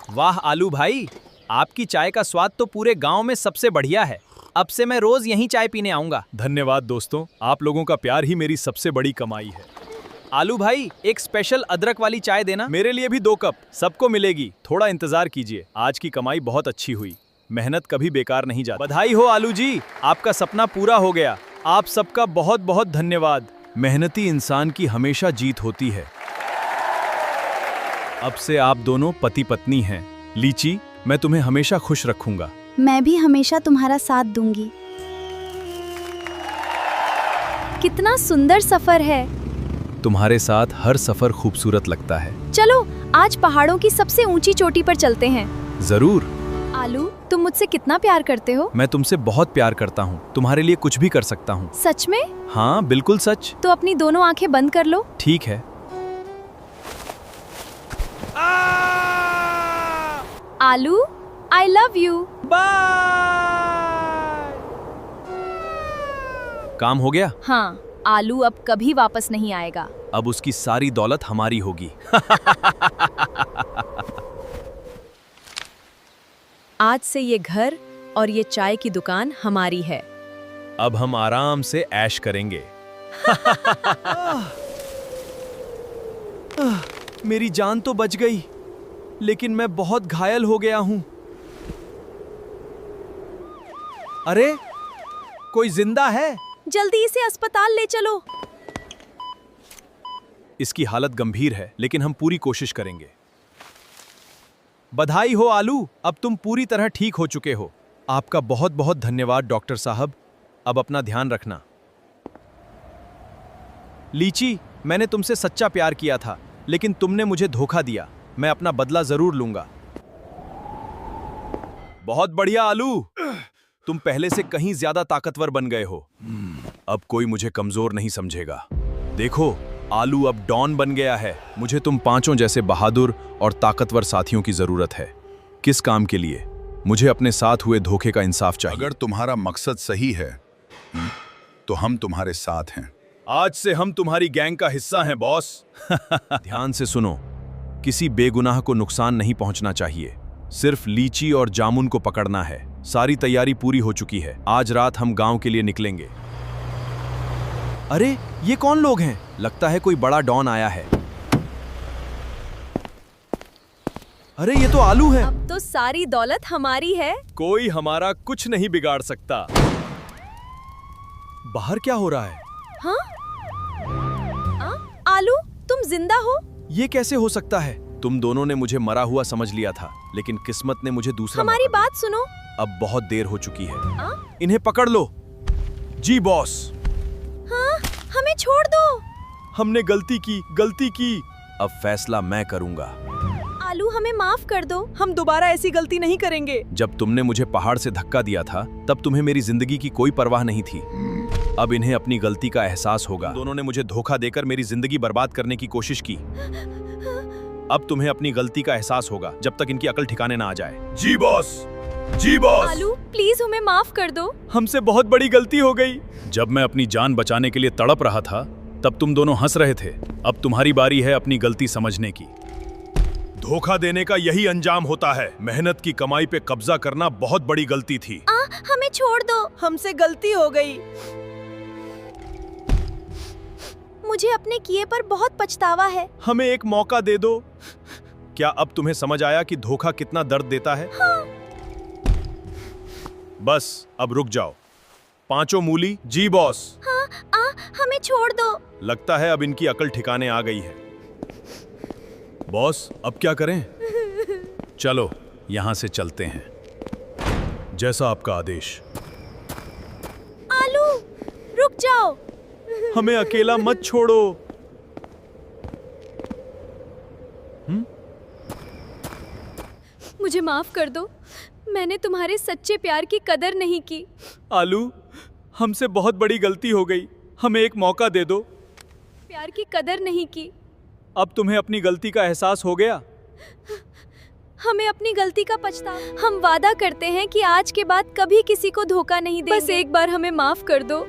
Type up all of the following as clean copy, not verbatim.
वाह आलू भाई, आपकी चाय का स्वाद तो पूरे गांव में सबसे बढ़िया है। अब से मैं रोज यहीं चाय पीने आऊंगा। धन्यवाद दोस्तों, आप लोगों का प्यार ही मेरी सबसे बड़ी कमाई है। आलू भाई, एक स्पेशल अदरक वाली चाय देना। मेरे लिए भी 2 कप, सबको मिलेगी। थोड़ा इंतजार कीजिए, आज की कमाई बहुत अच्छी हुई। मेहनत कभी बेकार नहीं जाती। बधाई हो आलू जी, आपका सपना पूरा हो गया। आप सबका बहुत बहुत धन्यवाद। मेहनती इंसान की हमेशा जीत होती है। अब से आप दोनों पति पत्नी हैं। लीची, मैं तुम्हें हमेशा खुश रखूंगा। मैं भी हमेशा तुम्हारा साथ दूंगी। कितना सुंदर सफर है। तुम्हारे साथ हर सफर खूबसूरत लगता है। चलो आज पहाड़ों की सबसे ऊंची चोटी पर चलते हैं। जरूर। आलू, तुम मुझसे कितना प्यार करते हो? मैं तुमसे बहुत प्यार करता हूँ, तुम्हारे लिए कुछ भी कर सकता हूँ। सच में? हाँ बिल्कुल सच। तो अपनी दोनों आंखें बंद कर लो। ठीक है। आलू, आई लव यू। बाय। काम हो गया। हाँ, आलू अब कभी वापस नहीं आएगा। अब उसकी सारी दौलत हमारी होगी। आज से ये घर और ये चाय की दुकान हमारी है। अब हम आराम से ऐश करेंगे। मेरी जान तो बच गई, लेकिन मैं बहुत घायल हो गया हूं। अरे, कोई जिंदा है? जल्दी इसे अस्पताल ले चलो। इसकी हालत गंभीर है, लेकिन हम पूरी कोशिश करेंगे। बधाई हो आलू, अब तुम पूरी तरह ठीक हो चुके हो। आपका बहुत बहुत धन्यवाद डॉक्टर साहब। अब अपना ध्यान रखना। लीची, मैंने तुमसे सच्चा प्यार किया था, लेकिन तुमने मुझे धोखा दिया। मैं अपना बदला जरूर लूंगा। बहुत बढ़िया आलू, तुम पहले से कहीं ज्यादा ताकतवर बन गए हो। अब कोई मुझे कमजोर नहीं समझेगा। देखो, आलू अब डॉन बन गया है। मुझे तुम पांचों जैसे बहादुर और ताकतवर साथियों की जरूरत है। किस काम के लिए? मुझे अपने साथ हुए धोखे का इंसाफ चाहिए। अगर तुम्हारा मकसद सही है तो हम तुम्हारे साथ हैं। आज से हम तुम्हारी गैंग का हिस्सा हैं बॉस। ध्यान से सुनो, किसी बेगुनाह को नुकसान नहीं पहुंचना चाहिए। सिर्फ लीची और जामुन को पकड़ना है। सारी तैयारी पूरी हो चुकी है। आज रात हम गांव के लिए निकलेंगे। अरे, ये कौन लोग हैं? लगता है कोई बड़ा डॉन आया है। अरे, ये तो आलू है। अब तो सारी दौलत हमारी है। कोई हमारा कुछ नहीं बिगाड़ सकता। बाहर क्या हो रहा है? हाँ? आलू, तुम जिंदा हो? ये कैसे हो सकता है? तुम दोनों ने मुझे मरा हुआ समझ लिया था, लेकिन किस्मत ने मुझे दूसरा हमारी मौका बात सुनो। दिया। अब बहुत देर हो चुकी है। इन्हें पकड़ लो। जी बॉस। हाँ, हमें छोड़ दो। हमने गलती की। अब फैसला मैं करूंगा। आलू, हमें माफ कर दो। हम दोबारा ऐसी गलती नहीं करेंगे। जब तुमने मुझे पहाड़ से धक्का दिया था, तब तुम्हें मेरी जिंदगी की कोई परवाह नहीं थी। अब इन्हें अपनी गलती का एहसास होगा। दोनों ने मुझे धोखा देकर मेरी जिंदगी बर्बाद करने की कोशिश की। अब तुम्हें अपनी गलती का एहसास होगा, जब तक इनकी अकल ठिकाने ना आ जाए। जी बॉस। जी बॉस। आलू, प्लीज हमें माफ कर दो। हमसे बहुत बड़ी गलती हो गई। जब मैं अपनी जान बचाने के लिए तड़प रहा था, तब तुम दोनों हंस रहे थे। अब तुम्हारी बारी है अपनी गलती समझने की। धोखा देने का यही अंजाम होता है। मेहनत की कमाई पे कब्जा करना बहुत बड़ी गलती थी। हमें छोड़ दो। हमसे गलती हो गई। मुझे अपने किए पर बहुत पछतावा है। हमें एक मौका दे दो। क्या अब तुम्हें समझ आया कि धोखा कितना दर्द देता है? हाँ। बस, अब रुक जाओ। पांचों मूली। जी बॉस। हाँ, हमें छोड़ दो। लगता है अब इनकी अकल ठिकाने आ गई है। बॉस, अब क्या करें? चलो, यहां से चलते हैं। जैसा आपका आदेश। आलू, रुक जाओ। हमें अकेला मत छोड़ो। मुझे माफ कर दो। मैंने तुम्हारे सच्चे प्यार की कदर नहीं की। आलू, हमसे बहुत बड़ी गलती हो गई। हमें एक मौका दे दो। प्यार की कदर नहीं की। अब तुम्हें अपनी गलती का एहसास हो गया? हमें अपनी गलती का पछतावा। हम वादा करते हैं कि आज के बाद कभी किसी को धोखा नहीं देंगे। बस एक बार हमें माफ कर दो।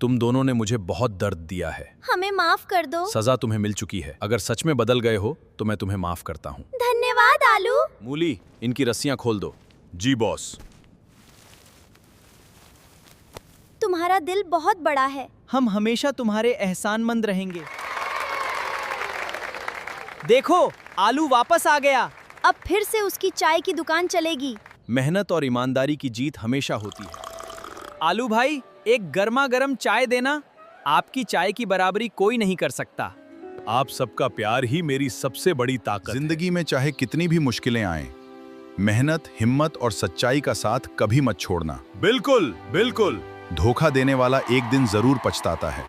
तुम दोनों ने मुझे बहुत दर्द दिया है। हमें माफ कर दो। सजा तुम्हें मिल चुकी है। अगर सच में बदल गए हो तो मैं तुम्हें माफ करता हूँ। धन्यवाद आलू। मूली, इनकी रस्सियां खोल दो। जी बॉस। तुम्हारा दिल बहुत बड़ा है। हम हमेशा तुम्हारे एहसानमंद रहेंगे। देखो, आलू वापस आ गया। अब फिर से उसकी चाय की दुकान चलेगी। मेहनत और ईमानदारी की जीत हमेशा होती है। आलू भाई, एक गर्मा गर्म चाय देना। आपकी चाय की बराबरी कोई नहीं कर सकता। आप सबका प्यार ही मेरी सबसे बड़ी ताकत है। जिंदगी में चाहे कितनी भी मुश्किलें आएं, मेहनत, हिम्मत और सच्चाई का साथ कभी मत छोड़ना। बिल्कुल बिल्कुल। धोखा देने वाला एक दिन जरूर पछताता है।